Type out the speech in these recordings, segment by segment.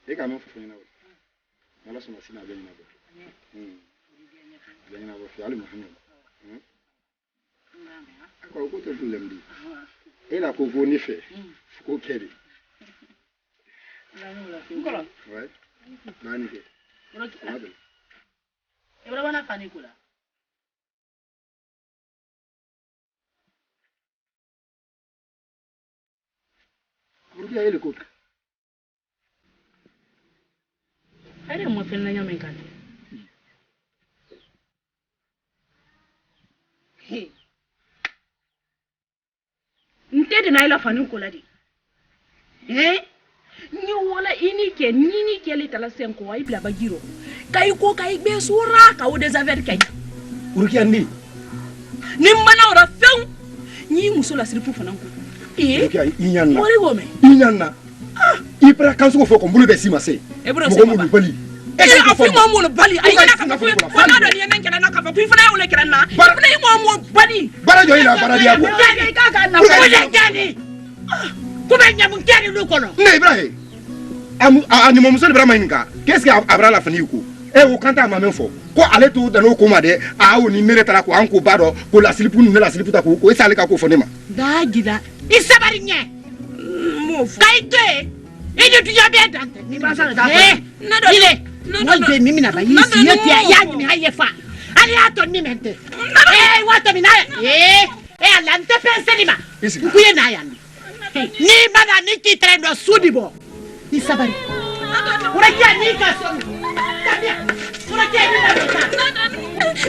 e ka mo fo na wo ala so masina be na bo be na bo fi ali muhammad ko ko to problem di e la ko go ni fe ko keri Ngolo. Ouais. Nani ke. Nani. E bora bana fani kula. Burki ayele ko. Ai mo fen na nyamen kan. Ntede na ila fani kula di. Ni wala ini ke nini ke le tala sen ko ay bla bagiro kay ko kay be sura ka o des affaires kay Burki andi ni mana ora few ni musula sirifu fanan ko Burki ay inyanna mori gome inyanna ibra kanso fo ko mbulu be sima se ebro se mo bali e ka fu mo mo bali ay na ka fu ko na do ni men kala na ka fu fana o le kala na fana mo bali bara jo ila bara dia ko ka na ko le jani ko be nyamu kene lu ko no ne ibrahim ani mo musole brama inga qu'est-ce que abra la fani ko e o kanta ma men fo ko ale to dano ko ma de a o ni mere tara ko an ko bado ko la silipu ni la silipu ta ko e sale ka ko fo ne ma da gida isabari nye mo kaite e de tu ya be dante ni ba sa da na do ile no be mimi na ba yi si yeti ya ni haye fa ali ato ni mente wato mi na ala nte pense ni ma ku ye na ya ni bana ni ki trendo sudibo isabari urakia ni ka so tabia urakia ni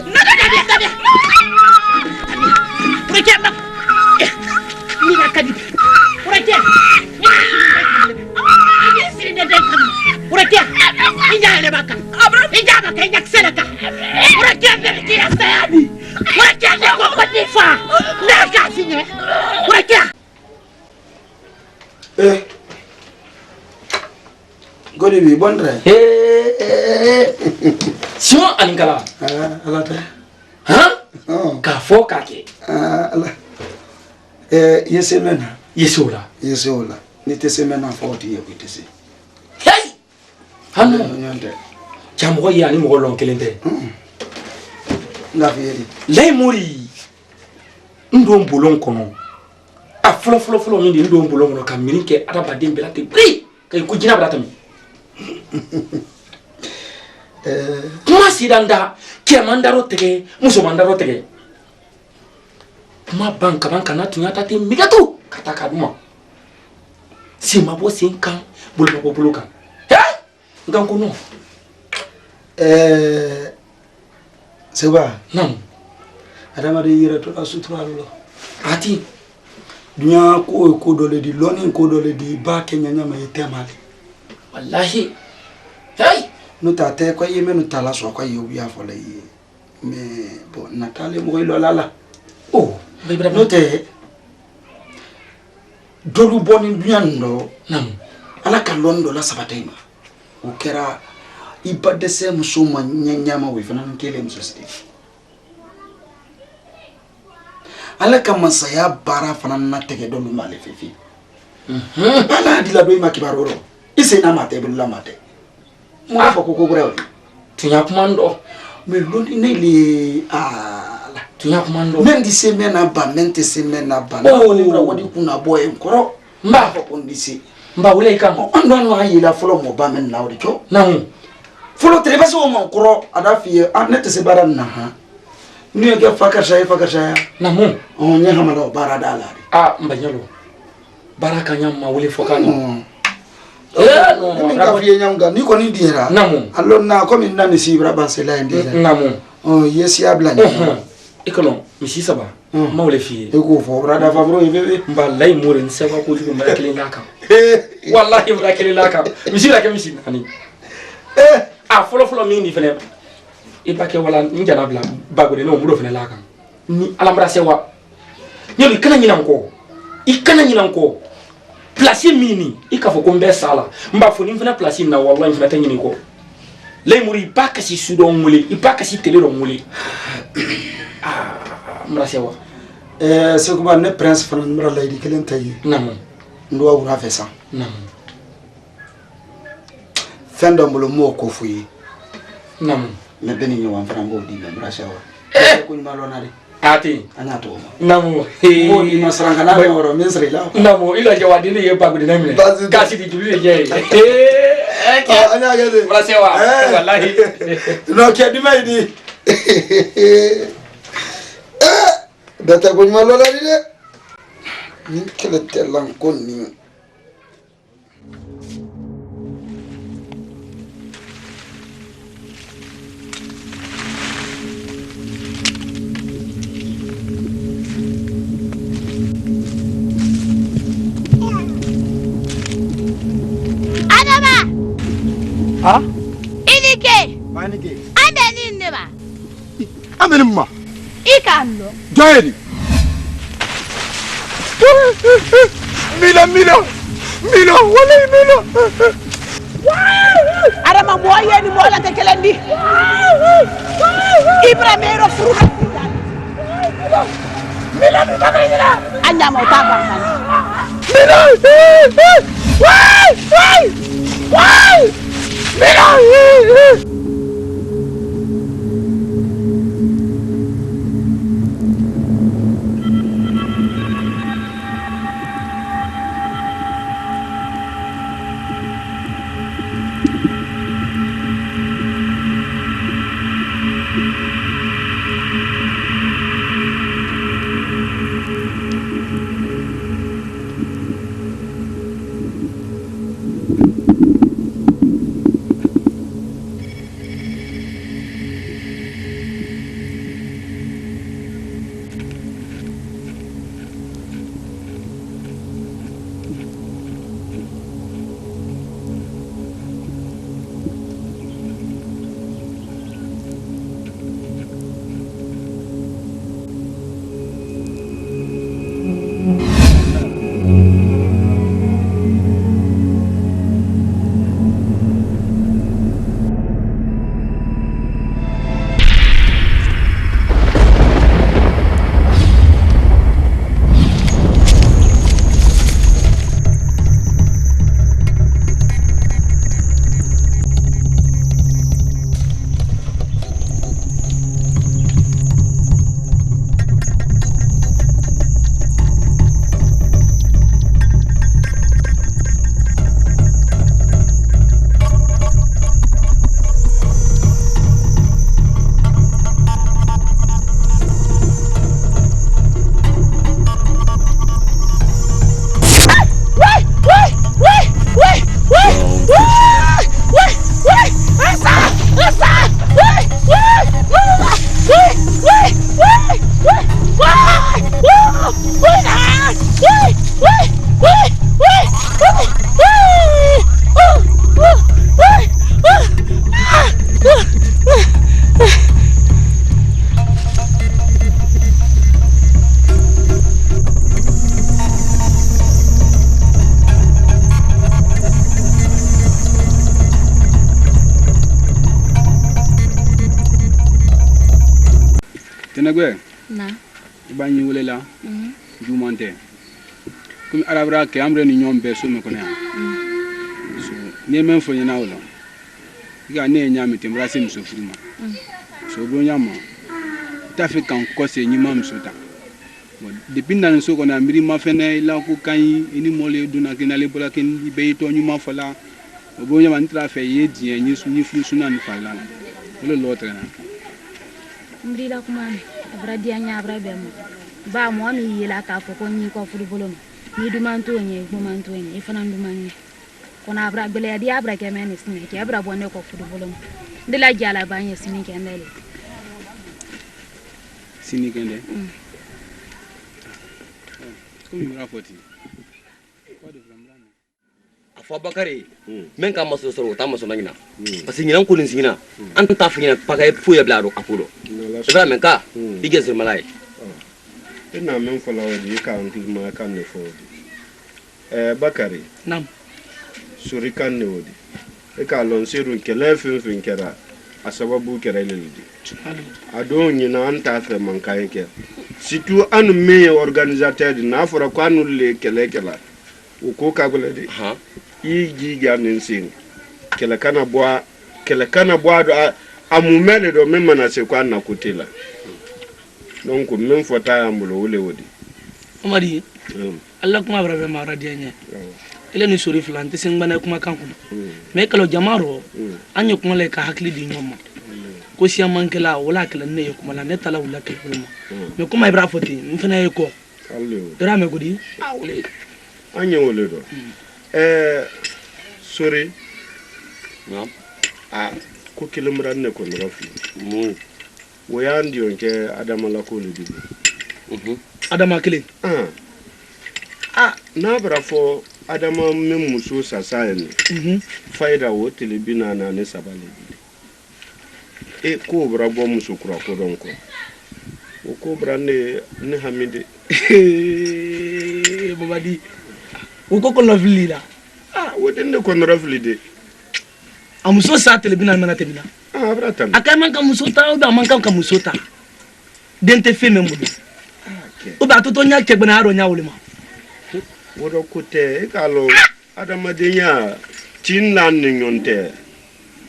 na ka na tabia urakia ma ni na kadi urakia ni siri de kan urakia inja le baka inja baka inja selaka urakia de ki asadi urakia de ko patifa na ka sinye urakia Godi bi bondre. Sio alingala. Ala ta. Ka fo ka ke. Ala. Yesemena. Yesola. Yesola. Ni te semena fo ti ye bitisi. Hey! Hanu Nyande. Jamgo ya ni mo lon kelente. Na fieri. Lay muri. Ndo mbolon kono. A folo mi ndo mbolon kono ka mirinke araba dembela te bri. Kay ku jina brata mi. Kuma sidanda ke mandaro tege muso mandaro tege kuma banka na tunya tate migatu kata kaduma si mabo sinkan bulu kan ngango no Seba nam adama de yira to sutura lo ati dunya ko dole di loni ko dole di ba kenya nyama yetemali wallahi hey no tate ko yeme no tala so ko yobi afole yi me bo natale mo lo lala oh bibra no te dolu boni dunya ndo nam ala ka londo la sabatema o kera ibade se musuma nyanyama we fana nkele musositi ala ka masaya bara fana na tege dolu male fifi ala dila do makibaro ise na mate bula mate mo fa ko brew tunya kumando me londi nele ala tunya kumando mendi semena ba mente semena ba na woni bra wodi kuna boy nkoro mba fa kondisi mba wule ikamo ando anu ayila folo mo ba men nawde cho nam folo tere baso mo nkoro adafi anete se bara na ha ni ga fakashaya namu on nya hamalo bara dalari mbanyalo baraka nyama wule fokano no ka fiye nyanga ni ko ni dira namu allo na ko min nani sibra basela ndira namu yesi abla ikono misi saba mawle fiye eko fo brada favro bebe mbalai mure nsaba ko jugo mbakele laka wallahi mbakele laka misi la ke misi nani folo mi ni fene ibake wala njana bla bagode no mudo fene laka ni alambra sewa nyelo ikana nyina nko place mini ikafo ko mbe sala mba fo ni fene place na wallahi fene tanyini ko lay muri baka si sudo ngule ibaka si tele ro ngule mra sewa c'est comme un prince fana mra lay di kelen tayi namu ndo wura fesa namu fendo mbolo mo ko fuyi nam me beni nyo wan frango di me brasha wa ko ni malona ri ati anato nam mo di masranga na oro misri la nam ilo je wadini ye bagudi na mine kasi di juli je anya gede brasha wa wallahi no ke di mai di data ko ni malona ri de ni kele telan ko ni Ah? Inike. Panike. Ameni neba. Ameni ma. Ikando. Joeli. Mila. Wala Mila. Arama moye ni mola tekelendi. Ibrahimero furu. Mila bakayira. Anya mo tabang. Mila. Why? Mila. Tenagwe na banyi wulela jumante kum arabra ke amre ni nyom be so me konya so ne men fo nyina wolo ga ne nya mitim rasim so furuma so bro nyama ta fe kan ko se nyima msuta depuis nan so kona mbiri ma fene la ko kan ini mole duna kinale bola kin be to nyuma fala bro nyama ntra fe ye die nyi su ni fu sunan fala wolo lotre na mbira kuma abra dianya abra bemo ba mo mi yela ka fo ko ni ko fu bolom ni dumanto nye dumanto nye ifana dumanye kona abra bele dia abra ke men sine ke abra bonne ko fu bolom de la jala banye sine ke ndele sini kende komi mura foti afo bakare men ka maso soro ta maso nangina parce que nginan ko nsingina an ta fina pagay fu ya blaro apulo ibra men ka dige sur malay ina men fola wadi ka anti ma kan ne fo bakare nam suri kan ne wodi e ka lon siru kele fin kera asababu kera lelidi ado nyina anta fe man kay ke situ anu me organisateur na fora ko anu le kele kala o ko ka gole de i gi garnin sin kele kana boa do amumele do memma na se kwa na kutila donc même fota ambulo wole wodi amadi Allah kuma brabe ma radianya ele ni sori flante singba kuma kankuma me kala jamaro anya kuma le ka hakli di nyoma ko si amankela wala kala ne kuma la netala wala kala me kuma ibra foti mfana yeko allo dara me gudi wole anya wole do sori na ko kilimran ne ko rafi woyandi onke adama la ko le dibi adama kile na bra fo adama mem muso sasa ne faida wo telebina na ne sabale e ko bra bo muso kura ko don ko o ko bra ne hamide babadi o ko la vilila wo den ne ko no rafli de amuso sa telebina na temina bra tam akama ka muso ta o ba man ka muso ta dente fe memudo o ba to nya kegbena aro nya wolema wodo kote kalo adama de nya tinna nyonte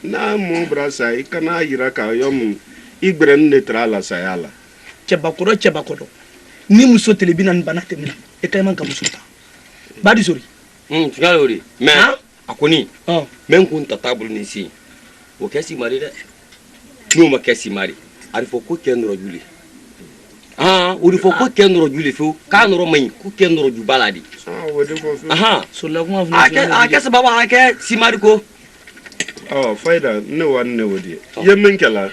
na mo brasa ikana yira ka yom igbren ne trala sayala chebakoro ni muso telebina bana temina e kay man ka muso ta badi sori tingalo me akoni men kun tatabul ni si o kesi mari de no ma kesi mari ari fo ko kenro juli uri fo ko kenro juli fu kanro mai ko kenro ju baladi wodi fo so la kuma fu ake sababa ake simari ko faida ne wanne wodi yemen kala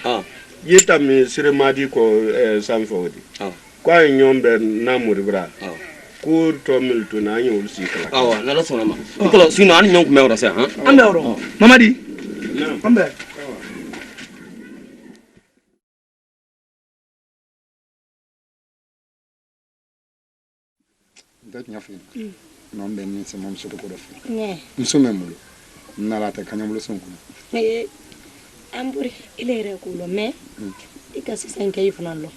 yeta mi sire madi ko sanfo wodi kwa nyombe na muribra ko to milto na nyo ulsi kala na lo sona ma ko sino an nyom ko mewra sa ambe oro mamadi ambe nya fi non ben ni se mom so ko do fi nso memulo na la ta kanyamulo son ko amburi ile re ko lo me ikasi sanke ifana lo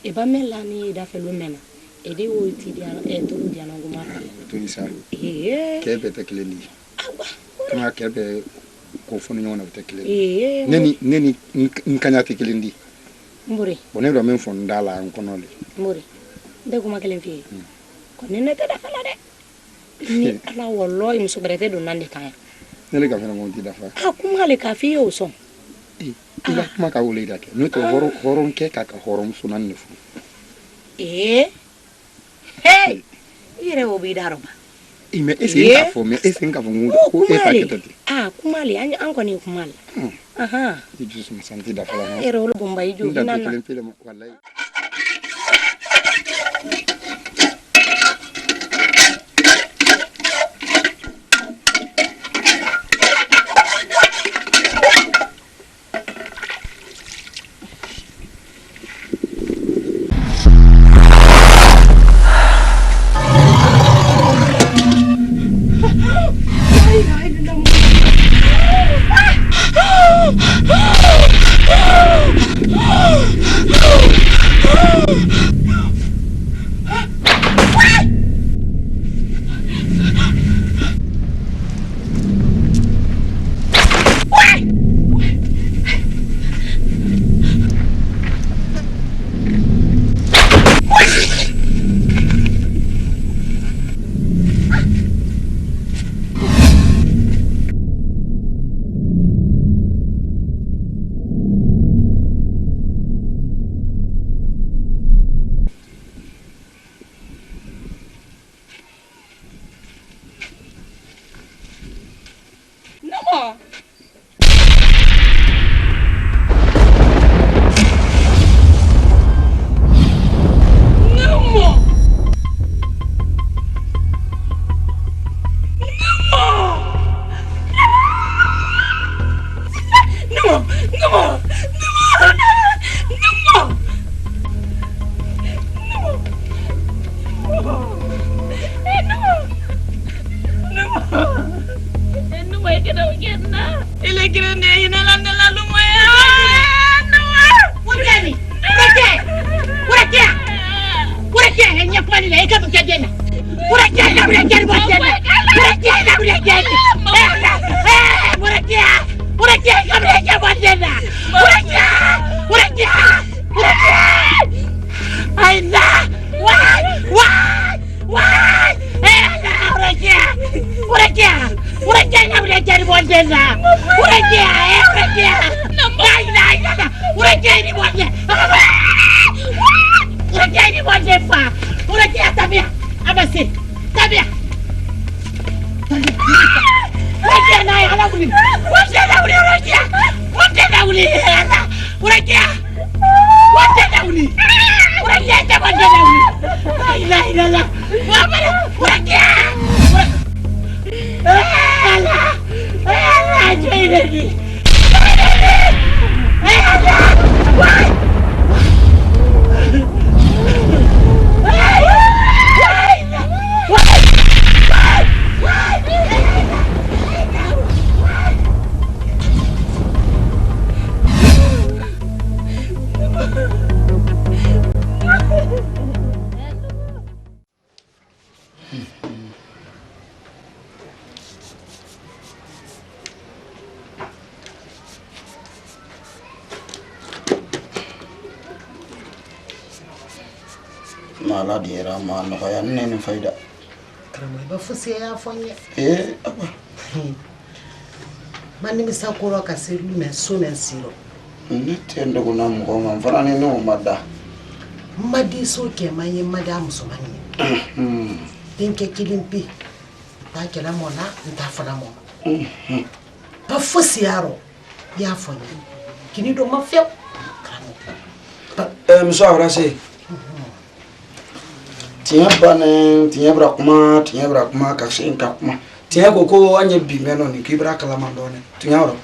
e ba mela ni da fe lo mena e de wo ti dia to dia na go ma to ni sa ke be ta kileni kama ke be ko fonu nyona ta kileni neni nkanya ta kileni mburi boné do men fon dala en kono le mburi de ko ma kelen fi ko nene ta da fala de ni ala wallahi muso berete do nande kan nele ka fena ngonti da fa kuma le ka fi o so ila kuma ka wole da ke no to horon ke ka horon sunan ne fu hey ire o bi daro ba ime ese ka fo me ese ka fo ngudo ko e pa ketati kuma le an ko ni kuma le di juste me santi da fa la ere o bomba ijo nana wallahi Murakya dauli urakia wate dauli urakia jaba dauli la ilaha illallah urakia ala jailani mala dira ma no ya nene faida karamo ba fusi ya fonye apa mani misakuro kasiru me so me siro tendo kuna mkonga mfana ni no mada madi so ke manye mada musumani dinke kilimpi ta kela mona nta fana mo ba fusi yaro ya fonye kini do mafew karamo mso abrase tiɲɛ bannen tiɲɛ bra kuma ka sen ka kuma tiɲɛ ko an ye bi mɛn ni k'i bra kalama dɔɔnin tiɲɛ yɔrɔ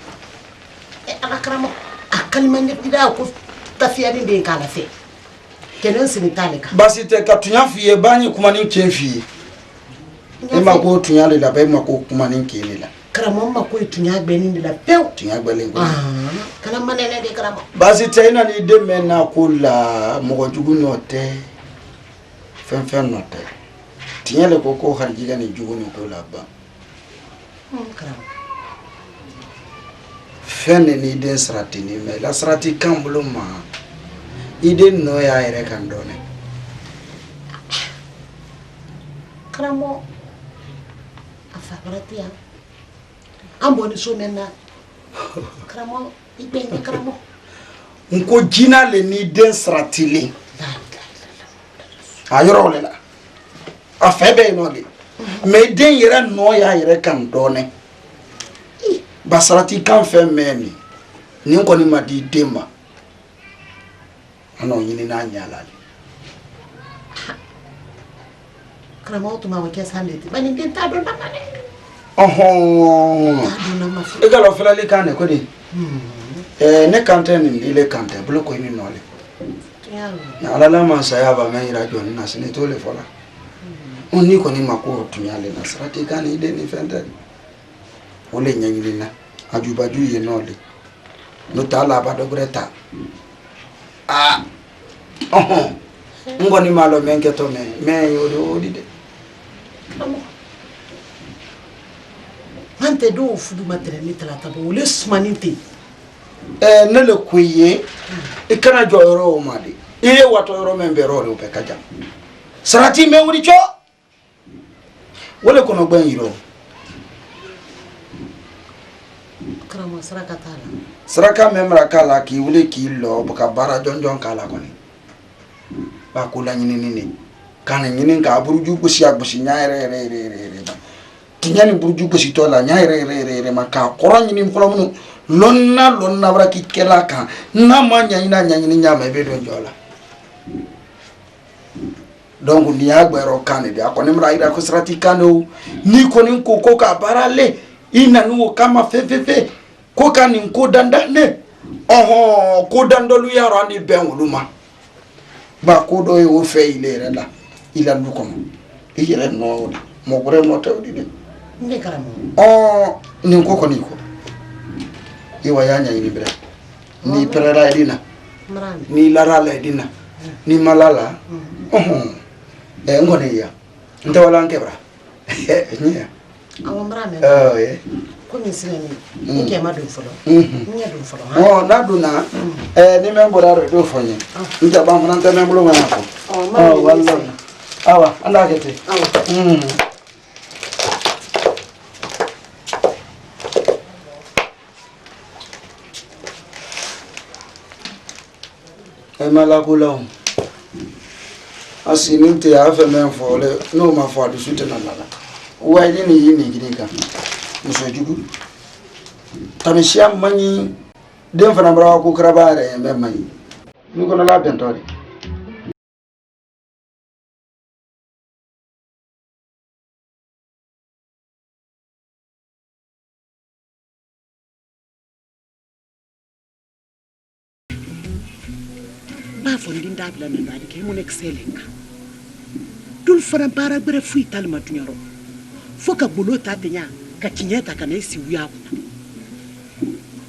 ala karamo a kalima ne bida ko tafiya ni den kala fe kenen sini tale ka basi tɛ ka tiɲɛ f'i ye ba ye kuma ni tiɲɛ f'i ye e ma ko tiɲɛ le la ba e ma ko kuma ni tiɲɛ le la karamo ma ko tiɲɛ gbɛni de la pew tiɲɛ gbɛlen ko kalama ne de karamo basi tɛ ina ni den mɛn na ko la mɔgɔ jugu nɔ tɛ fɛn nɔ tɛ tiɲɛ le ko harijigɛ ni jugu ni ko la ban fɛn de ni den sarati ni mɛ la sarati kan bolo ma i den nɔ y'a yɛrɛ kan dɔɔnin karamo a fa barati ya an bɔni so mɛn na karamo i bɛ ɲɛ karamo n ko jina le ni den saratilen a yɔrɔ le la a fɛ bɛ yen nɔ de mɛ den yɛrɛ nɔ y'a yɛrɛ kan dɔɔnin basarati kan fɛn mɛn nin kɔni ma di den ma an n'o ɲini n'a ɲala de karamo tuma bɛ kɛ san de ten bani den t'a dɔn nama dɛ e ka dɔn filɛli kan de ko de ne kan tɛ nin dile kan tɛ bolo ko i ni nɔ le ala la masaya ba mɛ yira jɔni na sini t'o le fɔ la ni kɔni ma ko tunya le na sarati kan ni den ni fɛn tɛ o le ɲɛɲini na a jubaju ye nɔ le n'o tɛ ala a b'a dɔ wɛrɛ ta n kɔni m'a lɔ mɛ n kɛtɔ mɛ o di dɛ an tɛ dɔw fudu ma tɛrɛ ni talata bɔ o le sumani tɛ ne le ko i ye i kana jɔ yɔrɔ o ma de i ye watɔ yɔrɔ min bɛɛ yɔrɔ de o bɛɛ ka jan sarati mɛ wuli cɔ o le kɔnɔ gbɛn yirɔ karamo saraka t'a la saraka mɛ mara k'a la k'i wuli k'i lɔ ka baara jɔnjɔn k'a la kɔni b'a ko laɲinini de ka nin ɲini k'a buruju gosi a gosi ɲa yɛrɛ ma tiɲɛ ni buruju gosi tɔ la ɲa yɛrɛ ma k'a kɔrɔ ɲini fɔlɔ minnu lɔnna bara k'i kɛla kan n'a ma ɲaɲini ɲa ma i bɛ don jɔ la donc n'i y'a gbɛrɛ kan de a kɔni mara yira ko sarati kan de o n'i kɔni ko k'a baara le i nanu o kama fɛn ko ka nin ko dandan ne ko dandɔlu y'a ni bɛn olu ma ba ko dɔ ye o fɛ ile yɛrɛ la i la du kɔnɔ i yɛrɛ nɔ o de mɔgɔ wɛrɛ nɔ tɛ o de dɛ ne karamo nin ko kɔni ko i wa y'a ɲɛɲini bɛrɛ n'i pɛrɛra i na n'i lara la i na n'i ma la la n kɔni yan n tɛ wala n kɛbara ɲɛ awɔ mara mɛ ko min sinɛ ni kɛ ma don fɔlɔ n ɲɛ don fɔlɔ n'a donna ni mɛ bɔra yɔrɔ i t'o fɔ n ye n tɛ ban fana n tɛ mɛ bolo ma yan fɔ wala awa an t'a kɛ ten ma la ko la o a sini tɛ a fɛ mɛ fɔ le n'o ma fɔ a dusu tɛ na la wa ni nin y'i nin gini kan muso jugu tamisiya man ɲi den fana bara ko kraba re me mai ni ko na la bento de ba fondin da bla nan da ke mun excellent dul fara bara bere fu talma tunyaro foka bolo ta tenya ka kinyeta kana isi wiya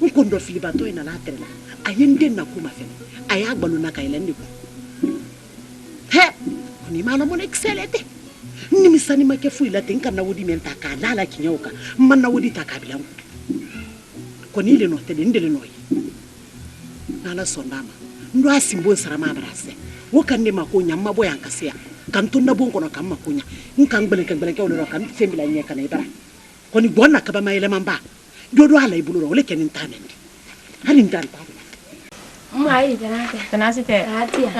nkondo filibato ina la terela ayende na kuma fe aya gbalu na kailende ko he ni mana mon excellent ni misani make fu ila tenka na wodi menta ka lala kinyoka manna wodi takabila ko ni le no te ndele no nana sondama ndo asimbo sarama barase wokanne makonya mabo yankasea kantunda bonko no kam makonya nkangbele ke ono kan fembila nyeka na ibara ko ni gonna kaba mayele mamba dodo ala ibuluro ole kenin tanende halin tan ta mai tanase te atia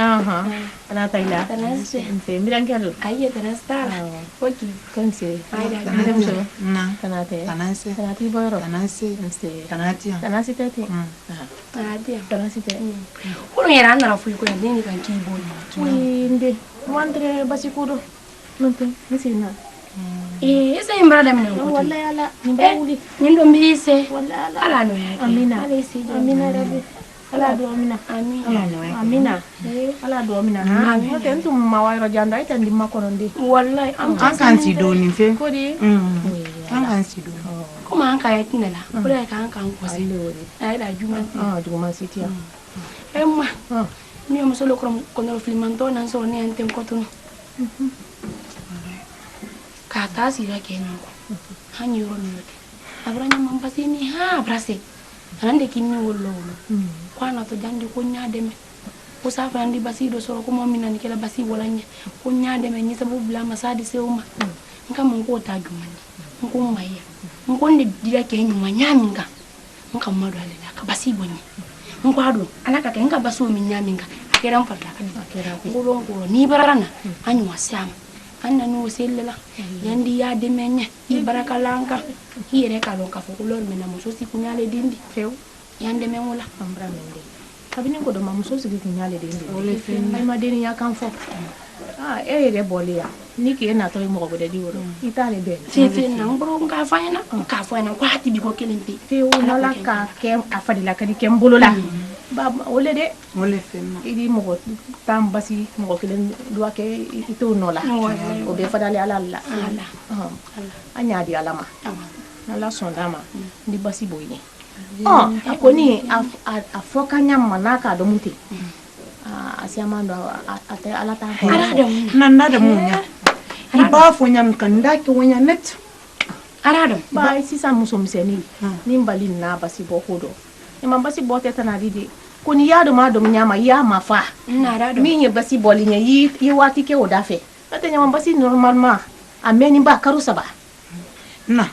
tanata ila tanase fembila ngalo aye tanasta oki kanse na tanate tanase tanati boyro tanase tanatia tanase te atia tanase te uno era andare a fuori con dentro kan ki boni winde mandre basikudo nonte nisina esa imbrada mina ko wallahi ala ni bawuli nindo mbise wallahi ala no yake amina ala isi amina rabbi ala do amina amina ala do amina ha te ntum mawayro janda ita ndimma ko ndi wallahi am kan si do ni fe ko di kan si do kuma an ka yatina la kula ka an kan ko si ai da juma sitia emma mi amo solo con lo filmanto nan so ni antem ko tuno ka ta si ra ke no han yoro ni te abra nya mam pasi ni ha brase ande kinni wollo kwana to jandi ko nyaade me ko safa andi basi do soro ko momina ni kala basi wolanya ko nyaade me ni sabu bla masadi seuma nka mon ko ta jumani nko maya nko ndi dira ke nyuma nyaminga nka mado ale ka basi bonye nko ado alaka ke nka baso mi nyaminga akera mfata akera ngolo ni barana anyu wasam anna no sellela yandi ya de menye ibaraka lanka hiere ka lonka fo kulor mena musosi kunyale dindi few yande mengola ambra mende kabini ko do mamusosi kunyale dindi ole fe ay madeni ya kan fo ere bolia niki ena to mo ko de diworo itale be fefe na ngoro ka fayna ko hati bi ko kelimpi few na la ka ke afadi la kadi ke mbolola baba ole de ole fenna idi mo tam basi mo kelen do ke ito no la o be fadale ala anya di alama ala sondama di basi boye akoni afoka nyama naka do muti asiama ndo ate ala ta nanda da munya iba fo nyam kanda ke wonya net aradam ba sisa muso miseni nimbali na basi bokodo imam basi bote tanadidi koni yado ma do nyama ya mafa minye basi bolinye yi wati ke odafe ate nyama basi normalement ameni ba karusa ba na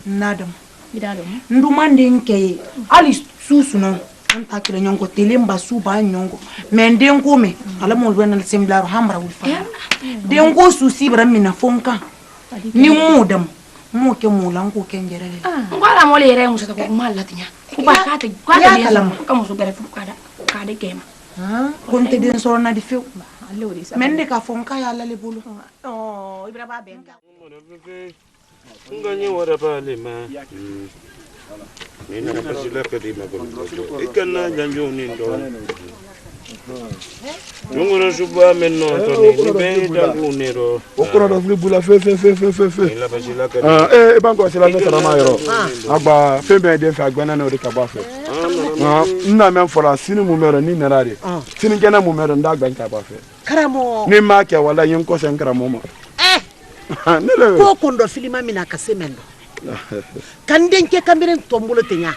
nadam bidado ndumande nke ali susuno anta kire nyongo telemba suba nyongo mende ngome ala mo lwana semblaro hamra ulfa de ngo susi bramina fonka ni mudam mo ke mulango ke ngerele ngwala mo le re muso ko malla tinya kuba kata kwada kalama kamo so bere kada kema konte den sorna di few mende ka fonka ya la le bulu ibra ba benga ngani wara pale ma ni na pasila kadi ma ko ikana janjo ni ndo ngoro suba menno to ni be da unero okoro do fli bula fe la pasila kadi banko sila no sana mayro agba fe be de fa agbana no de ka ba fe nna men fora sinu mu mero ni narare sinu gena mu mero nda agba ka ba fe karamo ni ma ke wala yin ko sen karamo ma ko kondo filima mina kasemendo kandenke kamere tombolo tenya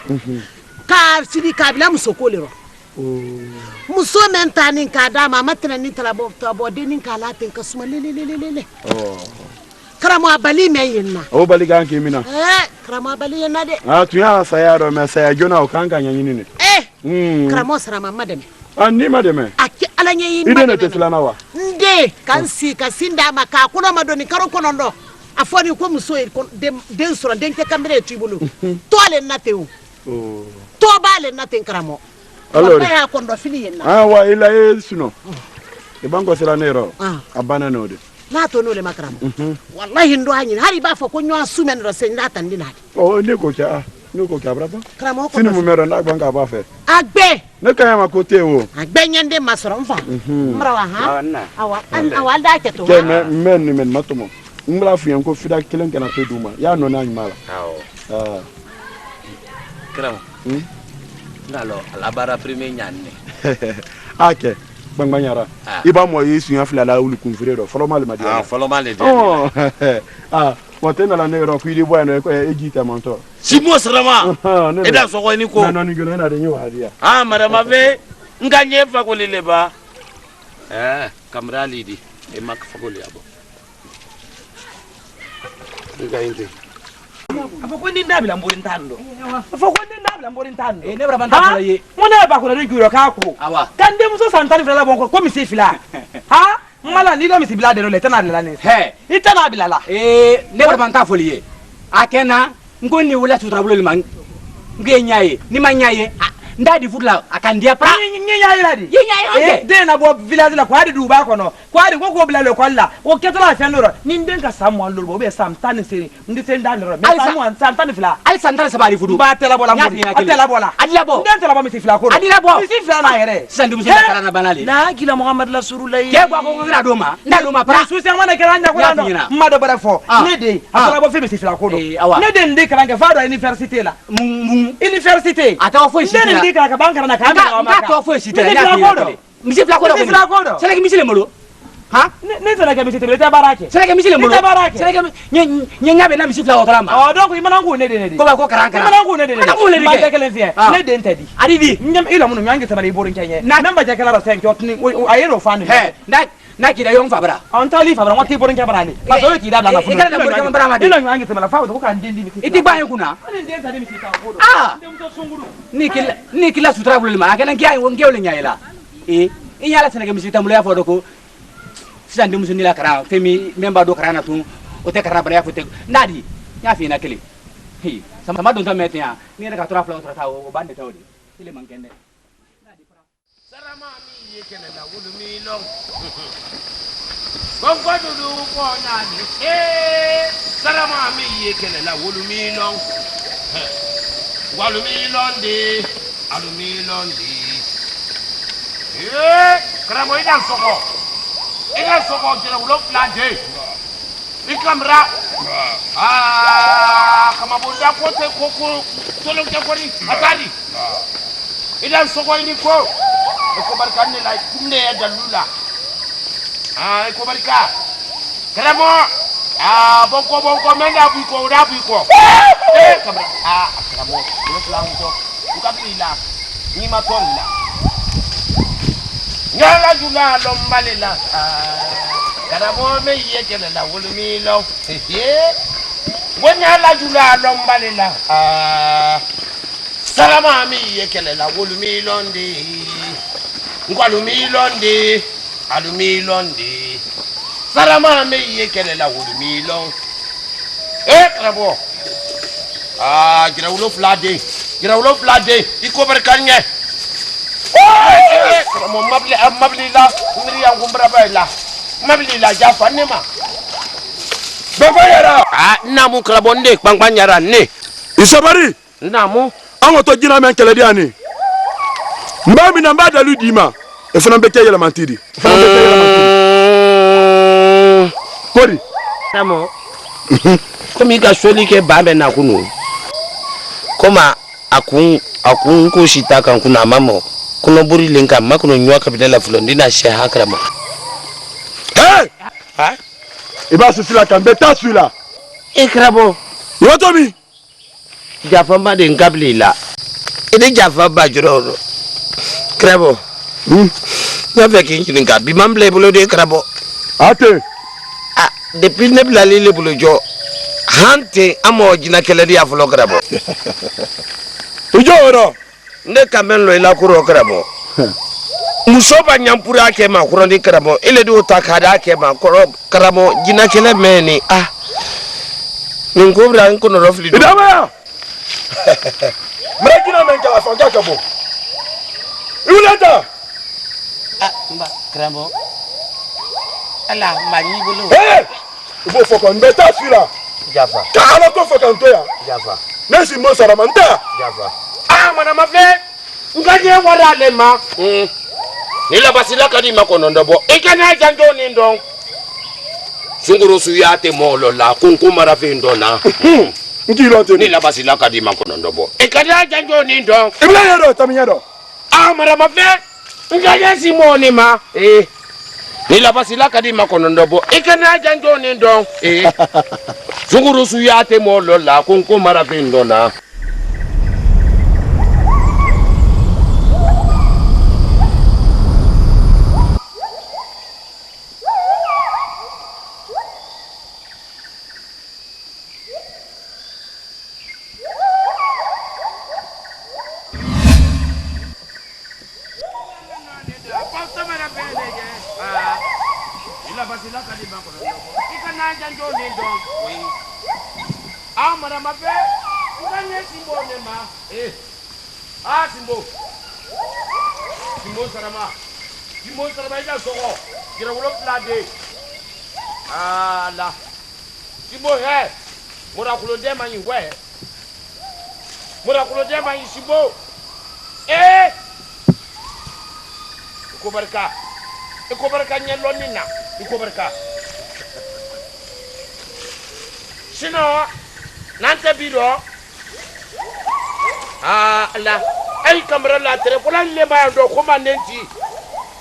ka sidi kabila musokolero muso mentani ka dama matna ni talabo tabo denin ka latin ka suma lele karamo abali meyina o bali gan ke mina karamo abali na de tuya sayaro me saya jona o kan kan nyini ne karamo sara madame ni madame aki alanye yin madame ide ne teslana wa nde kansi kasinda maka kuna madoni karo kono ndo afoni ko muso den sura den ke kamere tibulu tole na teu to bale na ten kramo allora ya kondo fili na wa ila suno e bango sala nero abana node na to no le makramo wallahi ndo hanyi hari ba fa ko nyo sumen ro sen data ndinade ne ko cha no ko ka braba kramo ko sinu mu mero na gbanga ba fe agbe ne kan ma ko te wo agbe nyande masoro mfa mrawa ha awa da ke to men matomo mbla fu yanko fida kelen kana to duma ya no na nyimala kramo ngalo alabara premier nyanne ake bangbanyara iba mo yesu yan fila la ulu kunfire do folo mal madi folo mal de wotena la nero ku di boy no ejita monto simo sarama eda so ko ni ko no ni gelo na de nyu hadia madama ve nganye fa ko lele ba kamra lidi e mak fa ko le abo ngainte afa ko ndi ndabila mborin tando afa ko ndi ndabila mborin tando ne bra banta fala ye mona ba ko na ngiro ka ko kan dem so santani fala bon ko mi se fila ha mala ni do mi se bila de no le tana la ne itana bilala ne bra banta fala ye akena ngoni wala tutrabulo liman ngenyaye ni manyaye ndadi futla akandia pa nyenyaye ladi nyenyaye de na bo village la kwadi duba kono kwadi ko bila le kwalla o ketala fe loro ni ndenga samu an loro be sam tan seri ndi sen dan loro me samu an sam tan fila al santan sabali fudu ba tela bola mudi atela bola adila bo ndentela ba mi fila ko adila bo mi fila na yere sandu mi kala na banali la gila muhammad rasulullah ke gwa ko gra doma ndaluma pra su se mana kala nya ko ndo mmado bara fo ne de atela bo fe mi fila ko ne de ndi kala nga fado université la université ataw fo ndika ka bankara na kanga ka to fo sita ya misi fla ko do sele ki misile molo ha ne sele ki misile ta barake sele ki misile molo sele ki nya be na misi fla ko kalamba donc imana ko ne de ko ba ko karanga imana ko ne de ma ta kelen fie ne de ntadi adivi nyam ila mun nyangi tamari borin kenye namba ja kala ro sen ko tni ayero fanu na kida yon fabra on tali fabra wati borin ke barani pa so ki da na fu ikala na borin ke barama de ila nyangi tamala fa ko kan dendi mi iti ba kuna ne de ntadi mi ta ko do ndem to sunguru ni kila sutra bulu ma kana ngia ngewle nyaila inyala senega misita mulo ya fodo ko sisan de musu ni la kara femi memba do kara na tun o te kara bara ya fote ndadi nya fi na kele sama don ta metia ni na ka tora fla tora ta o bande tawdi ile mangende ndadi fra sarama mi yekele la wudu mi long gongo du ko nya ni sarama mi yekele la wudu mi long walu mi londe alu mi londe kramo ida soko jela ulo plante ikamra kama bonda kote koko tolo jakori atadi ida soko ini ko barkanne la kumne ya dalula ko barka kramo bonko menda buiko rabuiko kamra kramo ulo planto ukapila ni matolla nyala jula lombalela karamo me yekele la wolumi lo wonyala jula lombalela salama mi yekele la wolumi londe ngwalumi londe alumi londe salama me yekele la wolumi long karamo girawlo flade iko barkanye mo mabli la ngri yang gumbra baila mabli la jafa nema baba yara namu klabonde kpangpan yara ne isabari namu ango to jina men kele diani mbami na mbada ludima e fana beke yela mantidi kori namu komi ka soli ke babe na kunu koma akun ko shita kan kuna mamo kuno buri linka makuno nywa kabila la fulondi na sheha krama iba sufila kan beta suila krabo yotomi jafa ma de ngabila ide jafa ba joro krabo ya veki nginga bi mamble bulo de krabo ate depuis ne bla lele bulo jo hante amo jina kele dia fulo krabo ujoro ne kamelo ila kuro krabo musoba nyampura ke ma kuro ndi krabo ile do takada ke ma kuro krabo jina kele meni ngobra nko no rofli do idama Mrekina menka afanga kabo. Ulata. Mba, Krambo. Ala, mani bulu. Eh! Il faut qu'on mette à celui-là. Java. Car alors qu'on fait quand toi. Java. Nesi mo saramanta. Java. Ah, madame fait. Ngaje wara lema. Nila basila kadi makonondo bo. Ikana janjo nindo. Sunguru suya te molo la kunku marafe ndona. Nkilote. Nila basila kadi makonondo bo. Ikana janjo nindo. Ibla yado tamiyado. Ah, madame fait. Ngaje simoni ma. Nila basila kadi makonondo bo. Ikana janjo nindo. Sunguru suya te molo la kunku marafe ndona. Ah, madame a fait. Vous gagnez Simbo, Nema. Ah, Simbo. Simbo Sarama. Simbo Sarama, il y a Soro. Il y a un plade. Ah, là. Simbo, hé. Morakulo Dema, il ouais. Morakulo Dema, il Simbo. Ikobarka. Ikobarka, Nyalonina. Ikobarka. Sinon, nante biro. Ah, là. Ay kamera la tere pola le ba do koma nenti.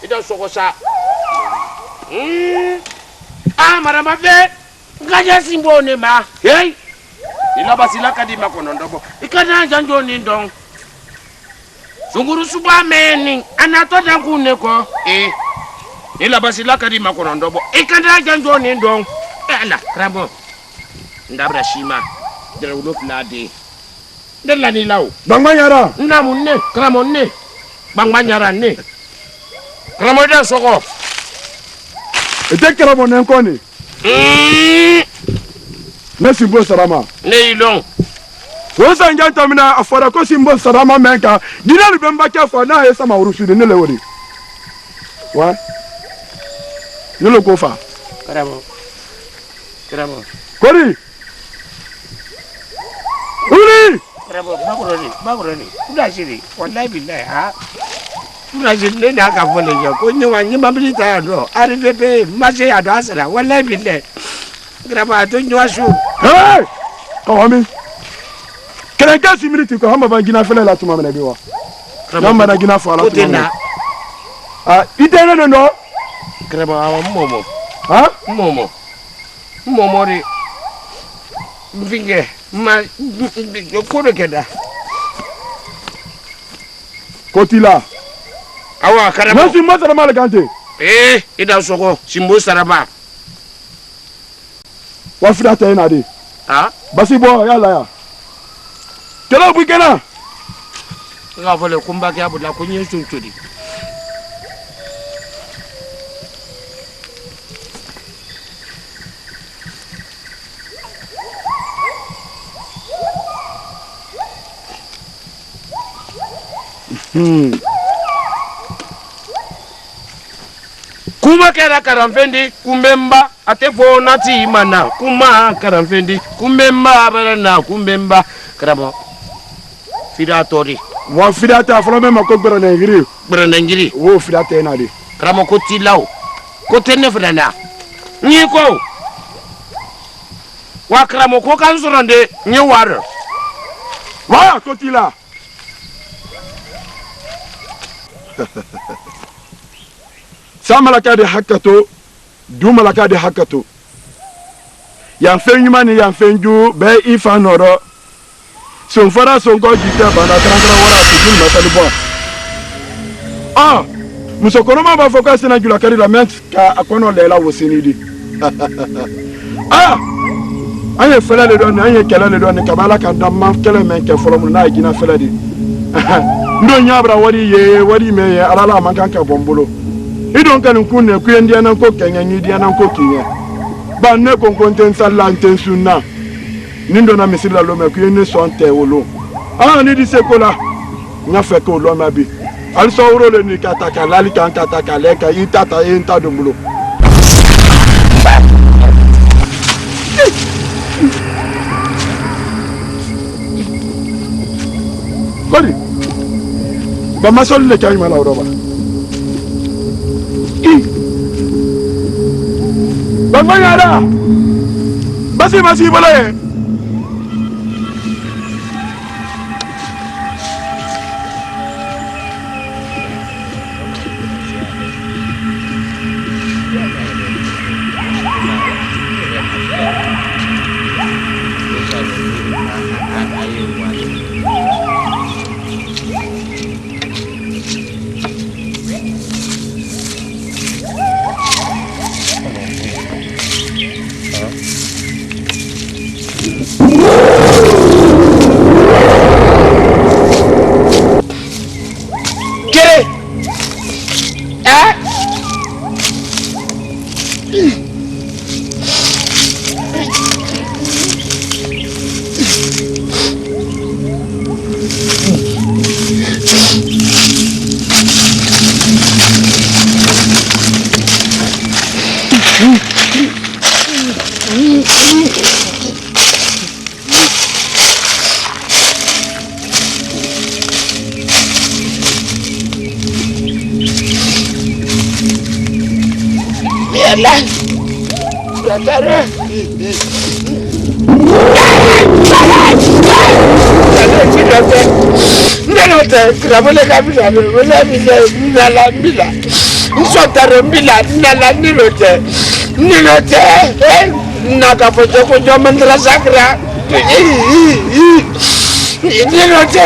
Ida sokosa. Ah, marama ve. Ngaja simbo ne ma. Hey. Ila basila kadi makono ndobo. Ikana janjo ni ndong. Sunguru suba meni anato dangu ne ko. Ila basila kadi makono ndobo. Ikana janjo ni ndong. Ala, krabo. Ndabra shima. Dere ulo flade. Dela ni lao. Bangmanyara. Namunne, kramonne. Bangmanyara ne. Kramoda soko. Ete kramone nkoni. Nesi Simbo Sarama. Ne ilong. Wosa njanta mina afara ko Simbo Sarama menka. Dina lubemba ke afara na yesa ma urusudi ne lewori. Wa? Nilo kofa. Kramo. Kramo. Kori. Uri! Kramo, baguroni. Udah sini. Wallahi billahi ha. Udah sini na ka fole yo. Ko ni wa ni mabili ta do. Ari bebe maje ya do asara. Wallahi billahi. Kramo ato nywa su. Hey! Kawami. Kena kasi minute ko hamba bangina fele la tuma mena biwa. Namba na gina fala tuma. Ah, idene no. Kramo awa momo. Ha? Momo ri. Mvinge. Ma kore keda. Kotila. Awa karama. Nasi Simbo Sarama le kante. Ida soko Simbo Sarama. Wa fida ta ina de. Ha? Basi bo ya la ya. Kela bu kena. Nga fole kumba ke abula kunye tuntudi. Kuma kera karamfendi kumbemba atefo nati mana kuma karamfendi kumbemba barana kumbemba karamo fidatori Wa fida ta folo me mako gbera na ngiri wo fida ta ina de karamo ko tilaw ko tenne fidana ni ko wa karamo ko kan sorande ni war wa Kotila. Samalaka de hakato, du malaka de hakato. Yan fenyumani yan fenju be ifa noro. Son fara son ko jita bana transra wala tudun matali bo. Ah, musokono ba foka sina jula kari la ment ka akono lela wosinidi. Ah! Anye fela le don, anye kela le don kabala kan damma kele men ke folo mun na gina fela di. Ndo nyabra wadi me alala mankan ka bombolo. Idon kan kunne ku ndi anan ko kenya ni di anan ko kinya ba ne kon konten sala nten sunna nindo na misila lo me ku ni son te wolo Ah, ni di sekola. Nya fait ko lo ma bi. Al so woro le ni kataka lali kan kataka le ka itata enta dombulo. Kodi. Ba masol le kay mala roba. Ba fanyara. Basi bala. Krabole kabila wala bila la bila nsotare bila nala nilote nakafoje ko jomandra sakra nilote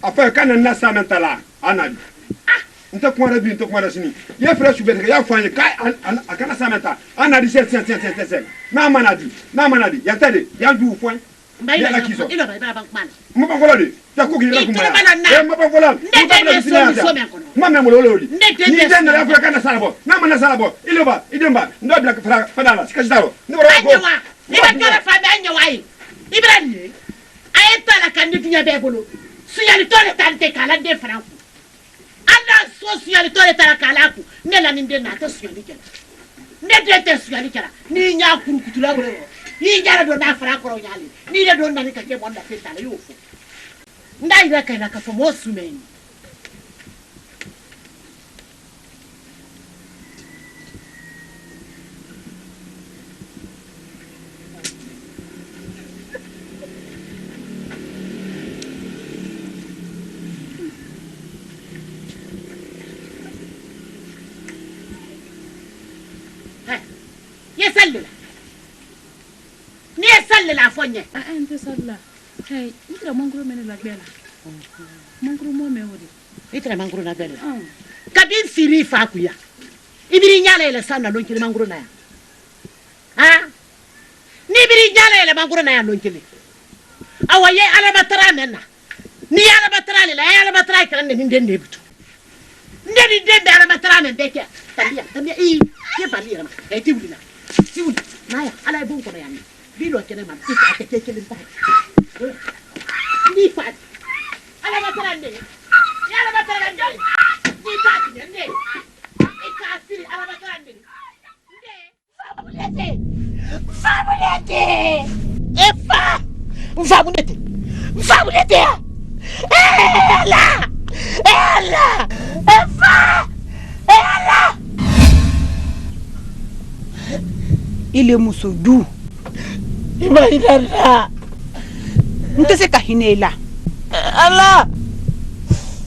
Enfin, quand on a ça maintenant, on a dit. Nta kuma bi nta kuma da sini ye fresh be ya fanye kai akana samenta ana di sen na manadi ya tade ya du fon Mba ila kiso. Ilo ba ila bankman. Mba kola de. Ya ko kira kuma. Mba kola. Ndete so me kono. Mama mo lolo di. Ndete ni den na Afrika na salabo. Na mana salabo. Ilo ba idemba. Ndo bla fadala. Sikashitaro. Ndo ba ko. Anyawa. Iba kala fa ba anyawa yi. Ibrahim. Ayeta la kanditu nya be bolo. Suyali tole tante kala de franco. Anda so suyali tole tala kala ku. Nela ninde na to suyali kala. Ndete suyali kala. Ni nya kuru kutula woro. Ni jara do na franco ro nyali. Ni le do na ni kake bonda fetala yofu. Ndai la kana ka fo mosumeni. La fogne ente salla hey itra mangro mene la bela mangro mo me wodi itra mangro na bela kabin siri fa kuya ibiri nyala ile sana don kiri mangro na ya ha ni ibiri nyala ile mangro na ya don kiri awaye ala batara menna ni ala batara le ala batara kan ne ndende butu ndende ndende ala batara men beke tambia i ke bali rama e tiwulina maya ala bon ko na yani bilo kene man ita ke kele ta ni fat ala batarande ya ala batarande ni fat ne ita asiri ala batarande ne fabulete efa fabulete ela efa ela ile musudu Ibaidana. Ntese ka hinela. Allah.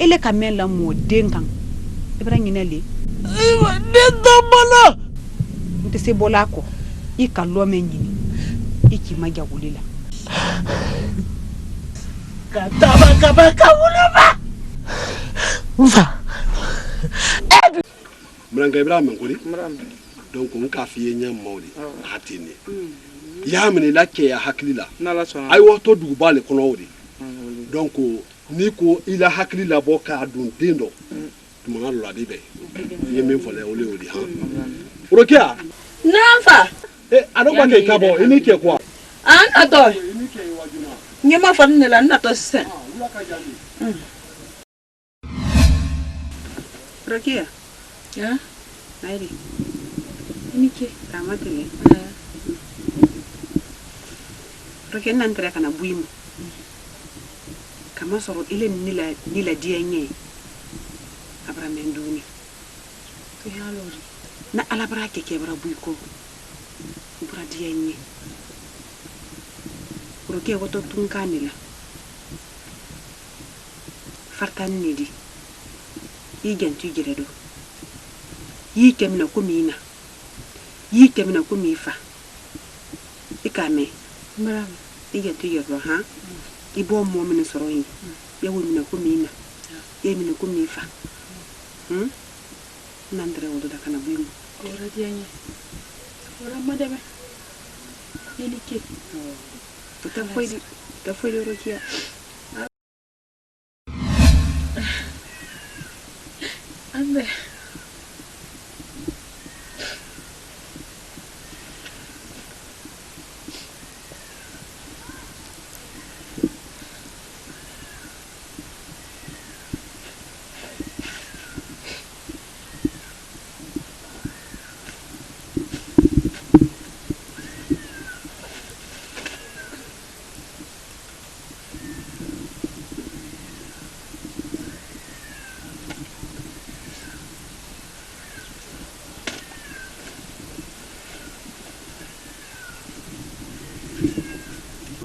Ile kamela mo denkan. Ibra nyinele. Iba dentamala. Ntese bolako. Ika lo menyini. Iki maja wulila. Kaba wulaba. Ufa. Mranga Ibrahim ngoli. Donc on ka fiye nyam mawli. Hatini. Ya mene la ke ya haklila ay woto du bale kono wodi donc ni ko ila haklila bo ka dun dindo mo ngalo la dibe yemi fole ole odi ha rokia nafa ado ba ke kabo ini ke kwa an to nyama fan ne la na to sen rokia ya airi ini ke kamatele Roke nan tere kana buimu kama soro ile nila dienye abra menduni to ya lori na alabra keke bra buiko bra dienye roke woto tunkanila fartan nidi igentu jiredo yikemna ko mifa ikame Bravo. Iya tu ya ha. Ibo mo mene soro yi. Ya wo mina ko mina. Ya mina ko mifa. Nandre wo da kana buimu. Ora dianya. Ora madame. Nini ke. Ta foi de rokia. Ande.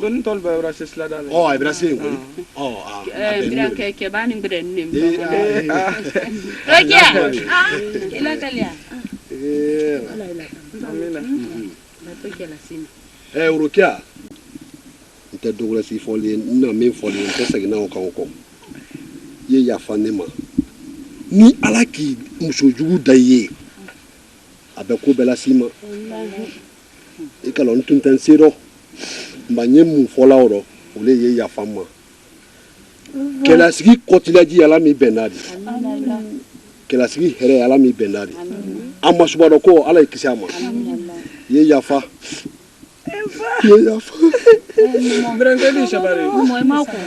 Don tol ba brasis la dale. Oh, ay brasis ngol. Oh, bira ke bani ngre nim. Rokia. Ila kalia. Amina. La to ke la sini. Rokia. Nte dogla si foli na me foli nte sagina o kan ko. Ye ya fanema. Ni alaki musojugu daye. Abe ko bela sima. E kalon tuntan sero. Mbanye mun fola oro ole ye ya fama. Kela sigi kotilaji ala mi benadi. Kela sigi here ala mi benadi. Amma subado ko ala ikisama. Ye ya fa. Ye ya fa. Brangadi shabare. Mo mako.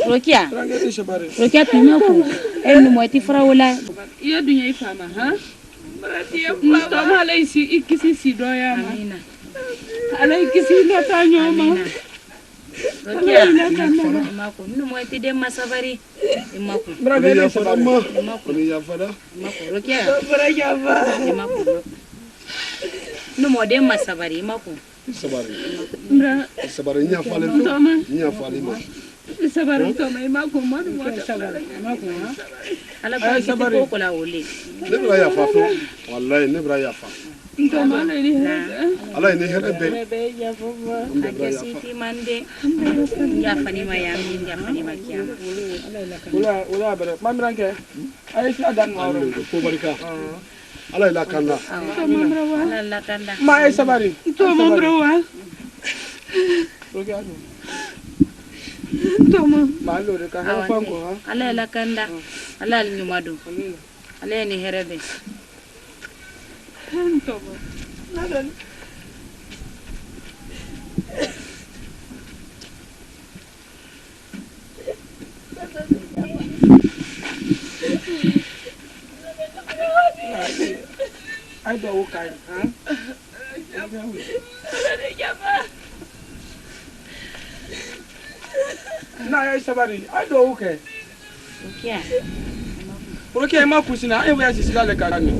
Rokia. Brangadi shabare. Rokia pinako. Enu mo ti fara wala. Iya dunya ifama, ha? Berarti ya mama alai si ikisi si doya ma. Amina. Alai ikisi no tanyo ma. Rokia. Mako. Nu mo ti dem masabari. Mako. Brangadi shabare. Mako. Ya fada. Mako. Rokia. Brangadi shabare. Mako. Nu mo dem masabari mako. Sabari. Mbra. Sabari nya fale. Nya fale ma. Sabari to mai mako mo mo sabari. Mako ha. Ala ba sabari ko la ole. Ne bra ya fa fo. Wallahi ne bra ya fa. To ma le ni. Ala ni hele be. Ya fo ma. Akesi ti mande. Ya fani ma ya min ya fani ma kiyam. Ula bare. Mamranke. Ai si adan ma ro. Ko barika. Ala ila kanda. Ala la kanda. Ma ai sabari. To ma bro wa. Rokia. Toma. Malo de ka ha fango ha. Ala la kanda. Ala al nyumadu. Ala ni herebe. Toma. Nada. Ai do o kai, ha? Na ai sabari, ai do o kai. Rokia. Rokia ma kusina, ai wa sisi la le karani.